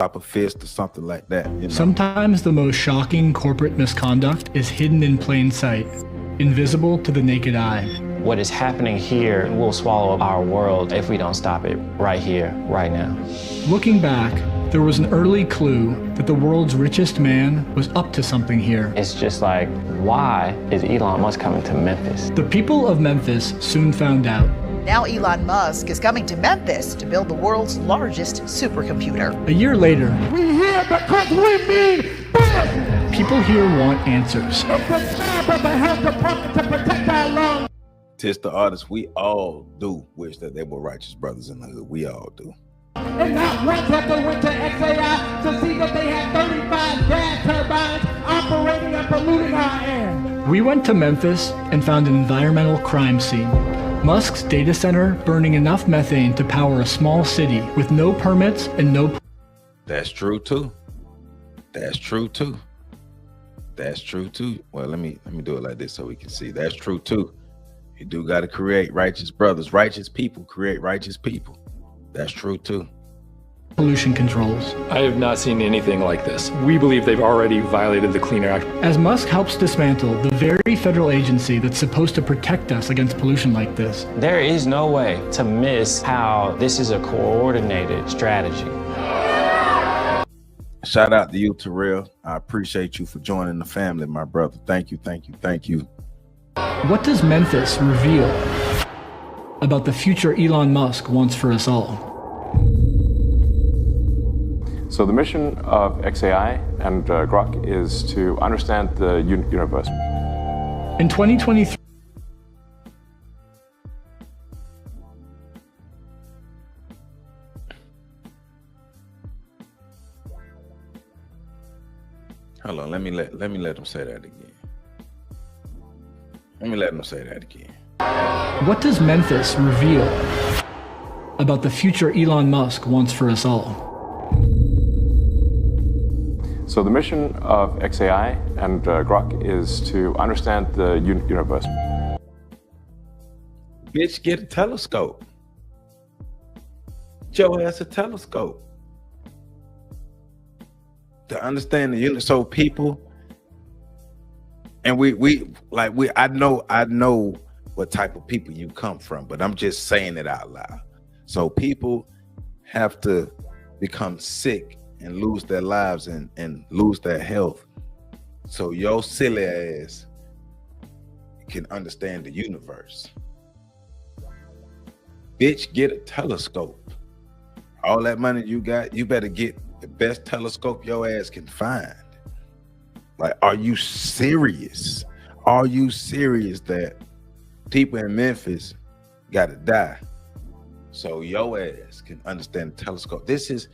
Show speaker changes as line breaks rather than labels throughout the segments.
Stop a fist or something like that. You know?
Sometimes the most shocking corporate misconduct is hidden in plain sight, invisible to the naked eye.
What is happening here will swallow up our world if we don't stop it right here, right now.
Looking back, there was an early clue that the world's richest man was up to something here.
It's just like, why is Elon Musk coming to Memphis?
The people of Memphis soon found out.
Now Elon Musk is coming to Memphis to build the world's largest supercomputer.
A year later,
we here because we mean business.
People here want answers.
It's the job of the health department to protect our lungs.
Tis the artists, we all do wish that they were righteous brothers in the hood. We all do.
And not once have they went to XAI to see that they had 35 gas turbines operating and polluting our air.
We went to Memphis and found an environmental crime scene. Musk's data center burning enough methane to power a small city with no permits and no...
That's true too. That's true too. That's true too. Well, let me do it like this so we can see. That's true too. You do got to create righteous brothers. Righteous people create righteous people. That's true too.
Pollution controls.
I have not seen anything like this. We believe they've already violated the Clean Air Act.
As Musk helps dismantle the very federal agency that's supposed to protect us against pollution like this.
There is no way to miss how this is a coordinated strategy.
Shout out to you, Terrell. I appreciate you for joining the family, my brother. Thank you, thank you, thank you.
What does Memphis reveal about the future Elon Musk wants for us all?
So the mission of XAI and Grok is to understand the universe.
In 2023,
hold on, let me let them say that again. Let me let them say that again.
what does Memphis reveal about the future Elon Musk wants for us all?
So the mission of XAI and Grok is to understand the universe.
Bitch, get a telescope. Joe has a telescope. To understand the universe. So people, and I know what type of people you come from, but I'm just saying it out loud. So people have to become sick and lose their lives and lose their health, so your silly ass can understand the universe. Bitch, get a telescope. All that money you got, you better get the best telescope your ass can find. Like, are you serious? Are you serious that people in Memphis gotta die so your ass can understand the telescope? This is,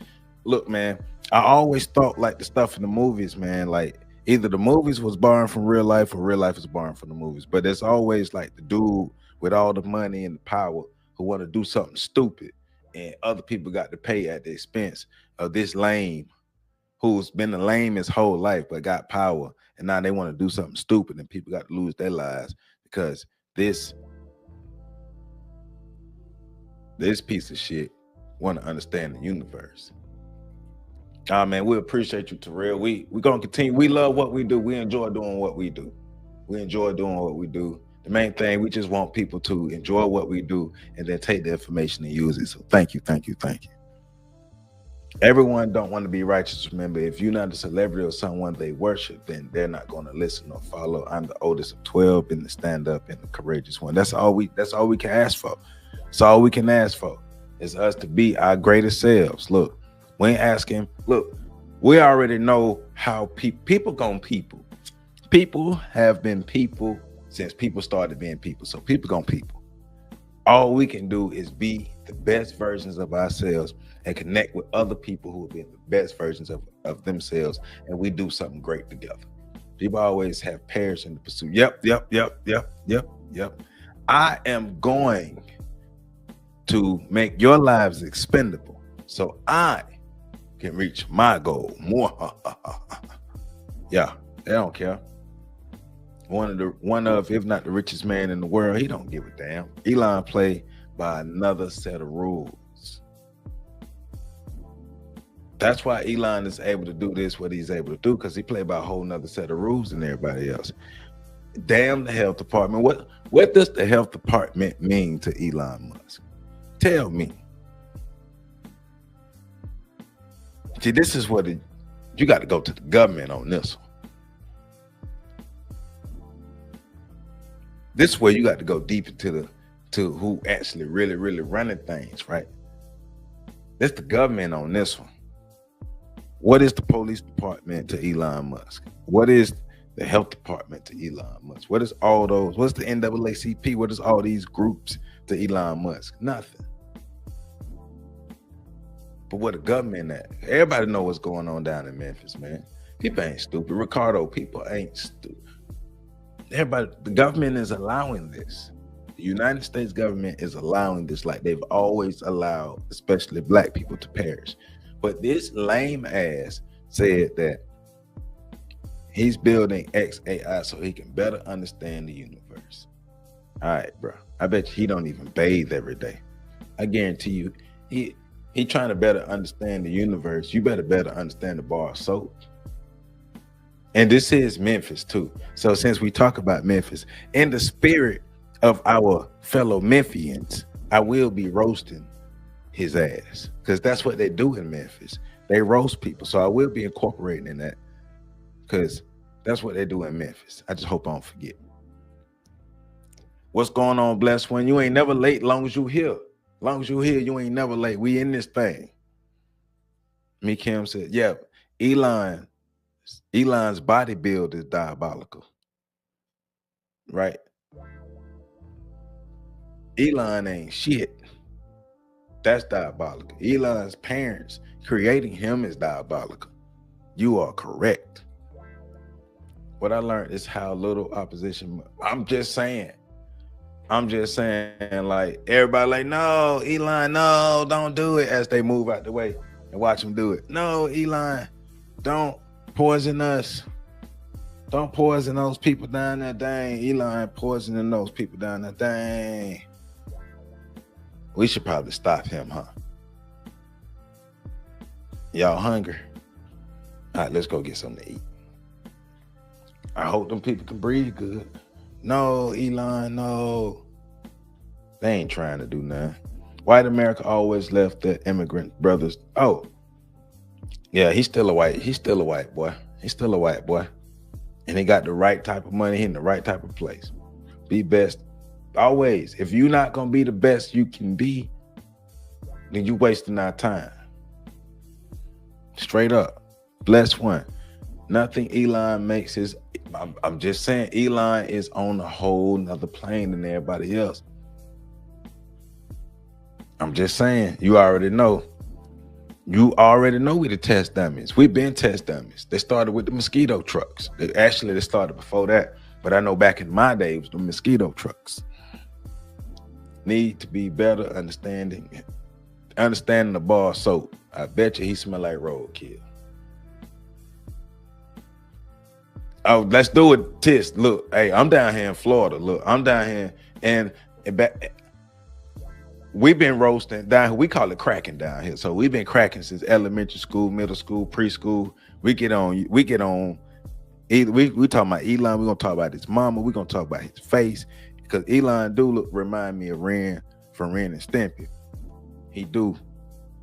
look, man, I always thought like the stuff in the movies, man, like either the movies was borrowed from real life or real life was borrowed from the movies. But it's always like the dude with all the money and the power who want to do something stupid, and other people got to pay at the expense of this lame who's been the lame his whole life but got power, and now they want to do something stupid and people got to lose their lives because this piece of shit want to understand the universe. Man, we appreciate you, Terrell. We gonna continue. We love what we do. We enjoy doing what we do. We enjoy doing what we do. The main thing, we just want people to enjoy what we do and then take the information and use it. So thank you, thank you, thank you. Everyone don't want to be righteous. Remember, if you're not a celebrity or someone they worship, then they're not going to listen or follow. I'm the oldest of 12, been the stand-up and the courageous one. That's all we can ask for. That's all we can ask for, is us to be our greatest selves. Look, we ain't asking. Look, we already know how people gonna people. People have been people since people started being people. So people gonna people. All we can do is be the best versions of ourselves and connect with other people who have been the best versions of themselves, and we do something great together. People always have pairs in the pursuit. Yep. I am going to make your lives expendable so I can reach my goal. More. Yeah, they don't care. One of, if not the richest man in the world, he don't give a damn. Elon play by another set of rules. That's why Elon is able to do this, what he's able to do, because he played by a whole nother set of rules than everybody else. Damn the health department. What does the health department mean to Elon Musk? Tell me. See, this is what you got to go to the government on this one. This is where you got to go deep into who actually really running things, right? That's the government on this one. What is the police department to Elon Musk? What is the health department to Elon Musk? What is all those? What's the NAACP? What is all these groups to Elon Musk? Nothing. But what the government at? Everybody know what's going on down in Memphis, man. People ain't stupid. Ricardo, people ain't stupid. Everybody, the government is allowing this. The United States government is allowing this like they've always allowed, especially black people, to perish. But this lame ass said that he's building XAI so he can better understand the universe. All right, bro. I bet you he don't even bathe every day. I guarantee you, he trying to better understand the universe. You better understand the bar of soap. And this is Memphis too. So since we talk about Memphis, in the spirit of our fellow Memphians, I will be roasting his ass, because that's what they do in Memphis. They roast people. So I will be incorporating in that, because that's what they do in Memphis. I just hope I don't forget. What's going on, blessed one? You ain't never late long as you here. Long as you here, you ain't never late. We in this thing. Me Kim said, yeah, Elon's body build is diabolical. Right? Elon ain't shit. That's diabolical. Elon's parents creating him is diabolical. You are correct. What I learned is how little opposition. I'm just saying, like, everybody like, no, Elon, no, don't do it, as they move out the way and watch him do it. No, Elon, don't poison us. Don't poison those people down there, dang. Elon poisoning those people down there, dang. We should probably stop him, huh? Y'all hungry? All right, let's go get something to eat. I hope them people can breathe good. No, Elon, no. They ain't trying to do nothing. White America always left their immigrant brothers. Oh, yeah, he's still a white boy. He's still a white boy. And he got the right type of money in the right type of place. Be best. Always. If you're not going to be the best you can be, then you wasting our time. Straight up. Bless one. Nothing Elon makes his... I'm just saying, Elon is on a whole nother plane than everybody else. I'm just saying, you already know. You already know we the test dummies. We've been test dummies. They started with the mosquito trucks. They started before that. But I know back in my day, it was the mosquito trucks. Need to be better understanding the bar of soap. I bet you he smell like roadkill. Oh, let's do it, Tis. Look, hey, I'm down here in Florida. Look, I'm down here and back. We've been roasting down here. We call it cracking down here. So we've been cracking since elementary school, middle school, preschool. We get on. We talking about Elon. We're gonna talk about his mama. We're gonna talk about his face, because Elon do remind me of Ren from Ren and Stimpy. He do,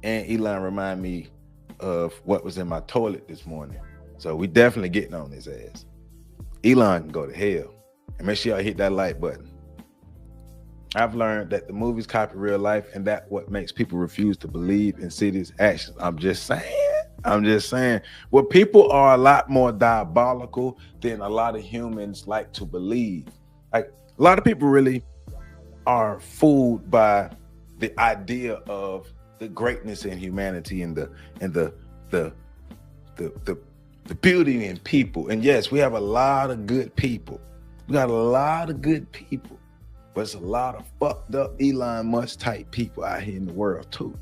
and Elon remind me of what was in my toilet this morning. So we definitely getting on his ass. Elon can go to hell, and make sure y'all hit that like button. I've learned that the movies copy real life, and that what makes people refuse to believe in cities' actions. I'm just saying. Well, people are a lot more diabolical than a lot of humans like to believe. Like, a lot of people really are fooled by the idea of the greatness in humanity and the beauty in people. And yes, we have a lot of good people. We got a lot of good people. But it's a lot of fucked up Elon Musk type people out here in the world too.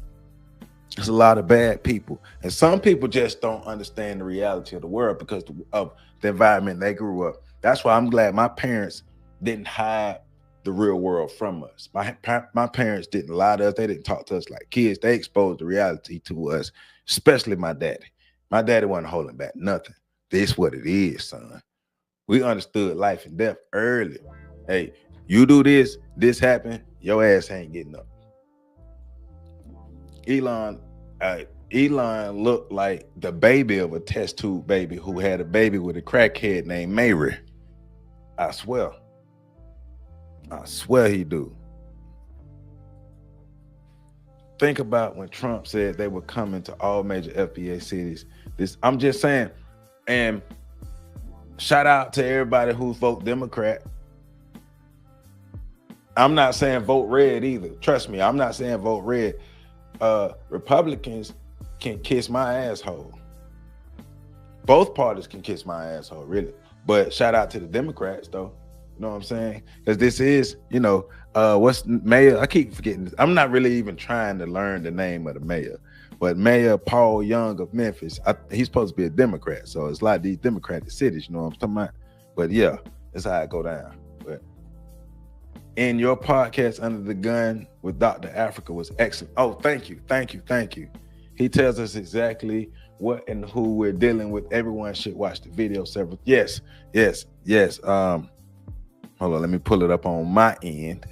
There's a lot of bad people. And some people just don't understand the reality of the world because of the environment they grew up. That's why I'm glad my parents didn't hide the real world from us. My parents didn't lie to us. They didn't talk to us like kids. They exposed the reality to us, especially my daddy. My daddy wasn't holding back nothing. This what it is, son. We understood life and death early. Hey, you do this, this happened, your ass ain't getting up. Elon looked like the baby of a test tube baby who had a baby with a crackhead named Mary. I swear he do. Think about when Trump said they were coming to all major FBA cities. I'm just saying, and shout out to everybody who vote Democrat. I'm not saying vote red either. Trust me, I'm not saying vote red. Republicans can kiss my asshole. Both parties can kiss my asshole, really. But shout out to the Democrats, though. You know what I'm saying? Because this is, what's mayor? I keep forgetting this. I'm not really even trying to learn the name of the mayor. But Mayor Paul Young of Memphis, he's supposed to be a Democrat. So it's like these Democratic cities, you know what I'm talking about? But yeah, that's how it go down. But in your podcast, Under the Gun with Dr. Africa was excellent. Oh, thank you. He tells us exactly what and who we're dealing with. Everyone should watch the video several. Yes. Hold on, let me pull it up on my end.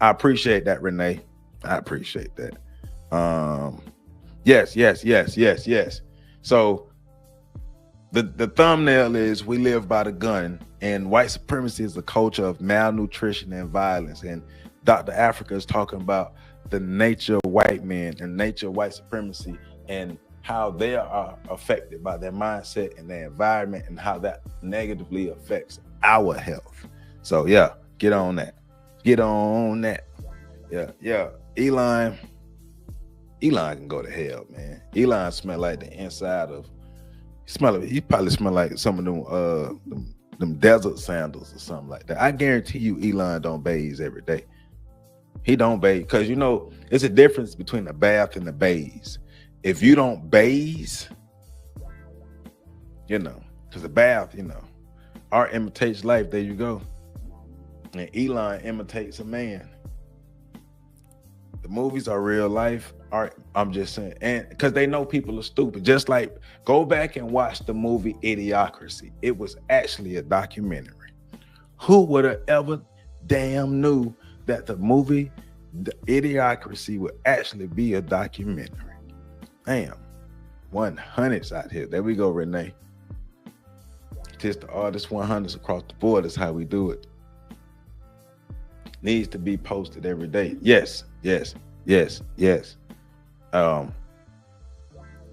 I appreciate that, Renee. I appreciate that. Yes. So the thumbnail is we live by the gun, and white supremacy is a culture of malnutrition and violence. And Dr. Africa is talking about the nature of white men and nature of white supremacy and how they are affected by their mindset and their environment and how that negatively affects our health. So yeah, get on that. Yeah. Elon can go to hell, man. Elon smell like the inside of. He probably smell like some of them desert sandals or something like that. I guarantee you, Elon don't bathe every day. He don't bathe because it's a difference between a bath and a bathe. If you don't bathe, because a bath, art imitates life. There you go. And Elon imitates a man. The movies are real life art. I'm just saying, and because they know people are stupid. Just like go back and watch the movie Idiocracy. It was actually a documentary. Who would have ever damn knew that the movie the Idiocracy would actually be a documentary? Damn, 100s out here. There we go, Renee. Just the artist 100s across the board is how we do it. Needs to be posted every day. Yes. I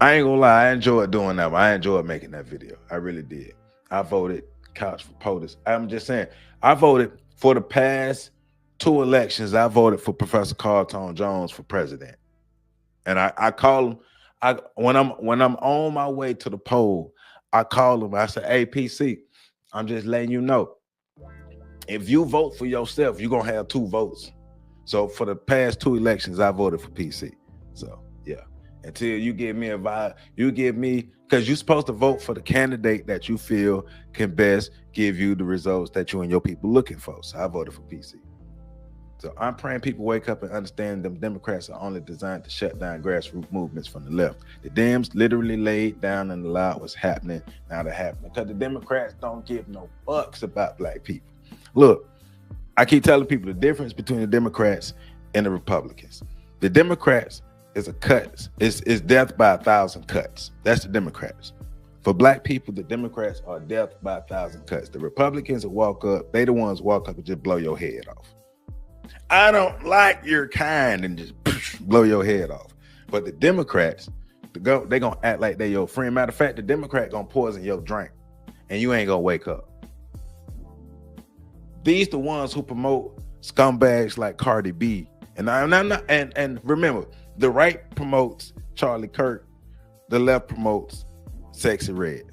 ain't gonna lie, I enjoyed doing that. I enjoyed making that video. I really did. I voted Couch for POTUS. I'm just saying, I voted for the past 2 elections. I voted for Professor Carlton Jones for president. And I call him, when I'm on my way to the poll, I call him. I say, hey, PC, I'm just letting you know, if you vote for yourself, you're gonna have 2 votes. So for the past 2 elections, I voted for PC. So yeah, until you give me a vibe, because you're supposed to vote for the candidate that you feel can best give you the results that you and your people looking for. So I voted for PC. So I'm praying people wake up and understand them Democrats are only designed to shut down grassroots movements from the left. The Dems literally laid down and allowed what's happening. Now they're happening because the Democrats don't give no fucks about black people. Look, I keep telling people the difference between the Democrats and the Republicans. The Democrats is a cut. It's death by 1,000 cuts. That's the Democrats. For black people, the Democrats are death by 1,000 cuts. The Republicans will walk up. They the ones walk up and just blow your head off. I don't like your kind and just blow your head off. But the Democrats, they gonna act like they your friend. Matter of fact, the Democrat gonna poison your drink and you ain't gonna wake up. These the ones who promote scumbags like Cardi B. And I'm not, and remember, the right promotes Charlie Kirk, the left promotes Sexy Red.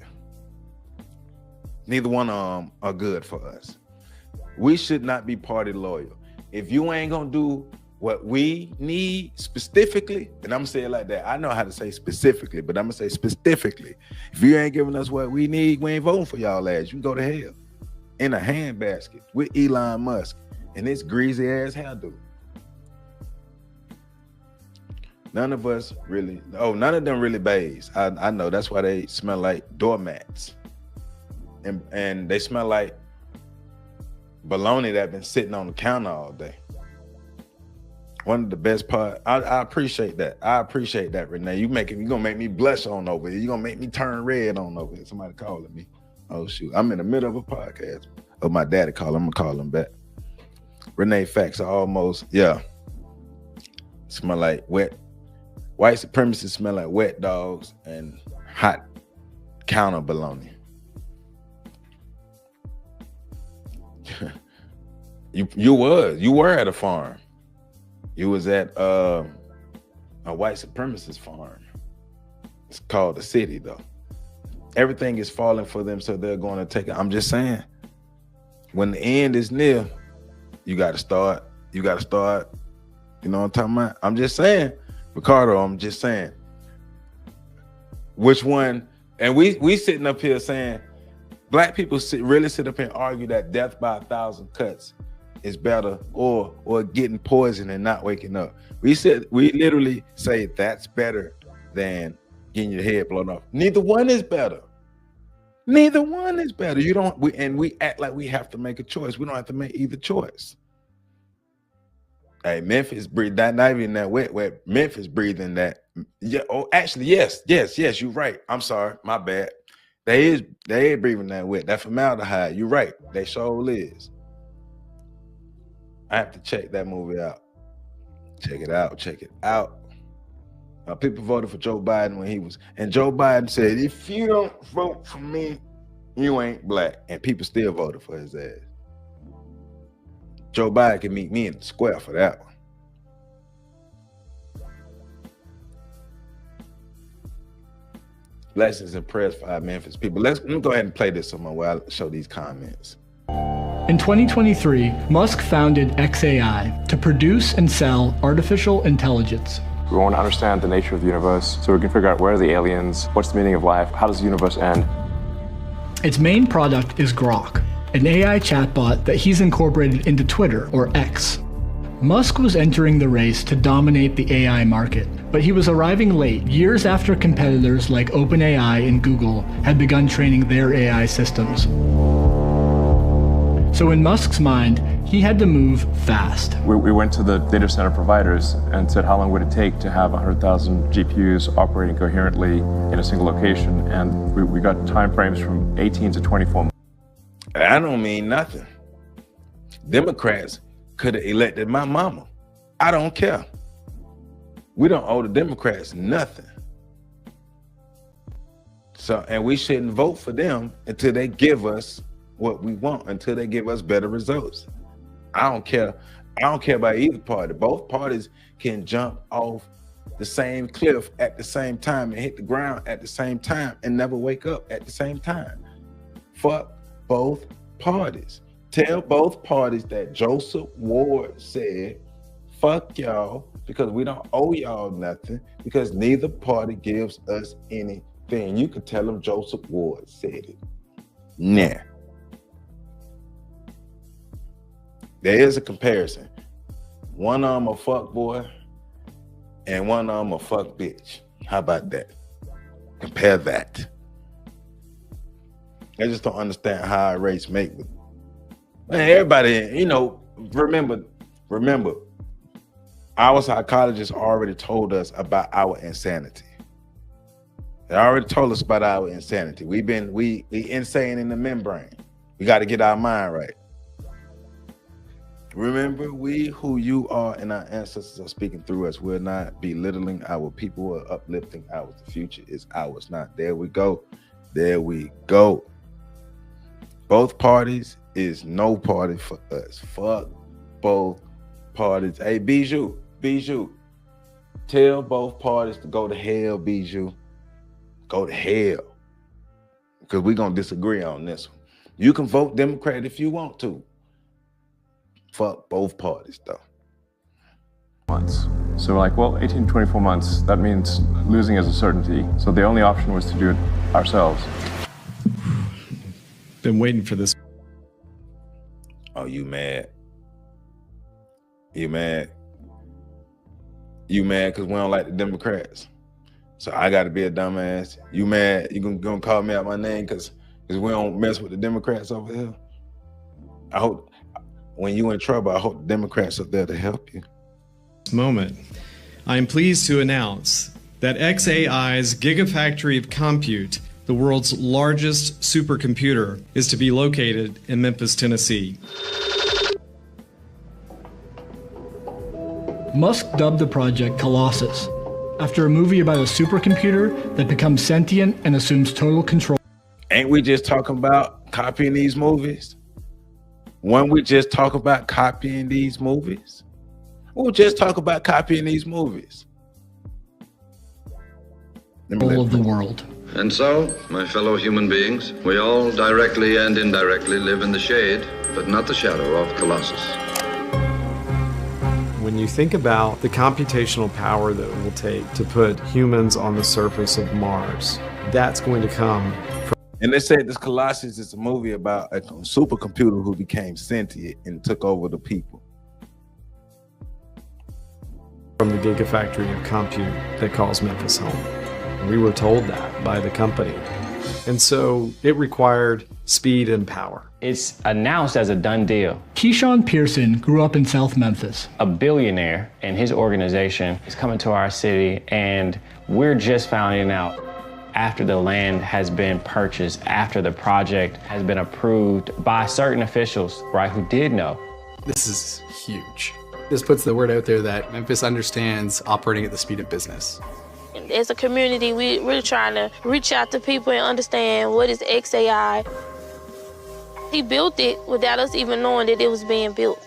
Neither one of them are good for us. We should not be party loyal. If you ain't gonna do what we need specifically, and I'm gonna say it like that. I know how to say specifically, but I'm gonna say specifically. If you ain't giving us what we need, we ain't voting for y'all ass. You can go to hell in a handbasket with Elon Musk and this greasy ass hairdo. None of us really, none of them really bathes. I know, that's why they smell like doormats. And they smell like bologna that been sitting on the counter all day. One of the best parts, I appreciate that. I appreciate that, Renee. You gonna make me blush on over here. You gonna make me turn red on over here. Somebody calling me. Oh shoot, I'm in the middle of a podcast. Oh, my daddy call. I'm gonna call him back. Renee facts are almost, yeah. Smell like wet. White supremacists smell like wet dogs and hot counter bologna. You were at a farm. You was at a white supremacist farm. It's called the city though. Everything is falling for them, so they're going to take it. I'm just saying, when the end is near, you got to start. You know what I'm talking about? I'm just saying, Ricardo, I'm just saying. Which one? And we sitting up here saying, black people really sit up here and argue that death by 1,000 cuts is better, or getting poisoned and not waking up. We literally say that's better than getting your head blown off. Neither one is better. Neither one is better. We act like we have to make a choice. We don't have to make either choice. Hey, Memphis breathe that, not even that wet. Memphis breathing that. Yeah. Oh, actually, yes. You're right. I'm sorry, my bad. They is breathing that wet. That formaldehyde. You're right. They sure is. I have to check that movie out. Check it out. People voted for Joe Biden when he was, and Joe Biden said, if you don't vote for me, you ain't black. And people still voted for his ass. Joe Biden can meet me in the square for that one. Blessings and prayers for our Memphis people. Let me go ahead and play this somewhere while I show these comments.
In 2023, Musk founded xAI to produce and sell artificial intelligence.
We want to understand the nature of the universe so we can figure out where are the aliens, what's the meaning of life, how does the universe end.
Its main product is Grok, an AI chatbot that he's incorporated into Twitter, or X. Musk was entering the race to dominate the AI market, but he was arriving late, years after competitors like OpenAI and Google had begun training their AI systems. So in Musk's mind, he had to move fast.
We went to the data center providers and said, how long would it take to have 100,000 GPUs operating coherently in a single location? And we got timeframes from 18 to 24 months.
I don't mean nothing. Democrats could have elected my mama. I don't care. We don't owe the Democrats nothing. So, and we shouldn't vote for them until they give us what we want, until they give us better results. I don't care about either party. Both parties can jump off the same cliff at the same time and hit the ground at the same time and never wake up at the same time. Fuck both parties. Tell both parties that Joseph Ward said, fuck y'all, because we don't owe y'all nothing, because neither party gives us anything. You can tell them Joseph Ward said it. Nah. There is a comparison. One of them a fuck boy and one of them a fuck bitch. How about that? Compare that. I just don't understand how a race make with. Man, everybody, remember, our psychologists already told us about our insanity. They already told us about our insanity. We insane in the membrane. We got to get our mind right. Remember, we who you are and our ancestors are speaking through us. We're not belittling our people or uplifting ours. The future is ours, not. There we go. There we go. Both parties is no party for us. Fuck both parties. Hey, Bijou, tell both parties to go to hell, Bijou. Go to hell. Because we're going to disagree on this one. You can vote Democrat if you want to. Fuck both parties, though.
Months. So we're like, well, 18 to 24 months, that means losing is a certainty. So the only option was to do it ourselves.
Been waiting for this.
Oh, you mad? You mad? You mad because we don't like the Democrats? So I got to be a dumbass. You mad? You gonna call me out my name because we don't mess with the Democrats over here? I hope when you in trouble, I hope the Democrats are there to help you.
Moment, I am pleased to announce that xAI's Gigafactory of Compute, the world's largest supercomputer, is to be located in Memphis, Tennessee.
Musk dubbed the project Colossus, after a movie about a supercomputer that becomes sentient and assumes total control.
Ain't we just talking about copying these movies? When we just talk about copying these movies? We'll just talk about copying these movies.
All of the world.
And so, my fellow human beings, we all directly and indirectly live in the shade, but not the shadow of Colossus.
When you think about the computational power that it will take to put humans on the surface of Mars, that's going to come from...
And they say this Colossus is a movie about a supercomputer who became sentient and took over the people.
From the Gigafactory of Compute that calls Memphis home. We were told that by the company. And so it required speed and power.
It's announced as a done deal.
Keyshawn Pearson grew up in South Memphis.
A billionaire and his organization is coming to our city, and we're just finding out after the land has been purchased, after the project has been approved by certain officials, right, who did know.
This is huge. This puts the word out there that Memphis understands operating at the speed of business.
As a community, we're trying to reach out to people and understand what is xAI. He built it without us even knowing that it was being built.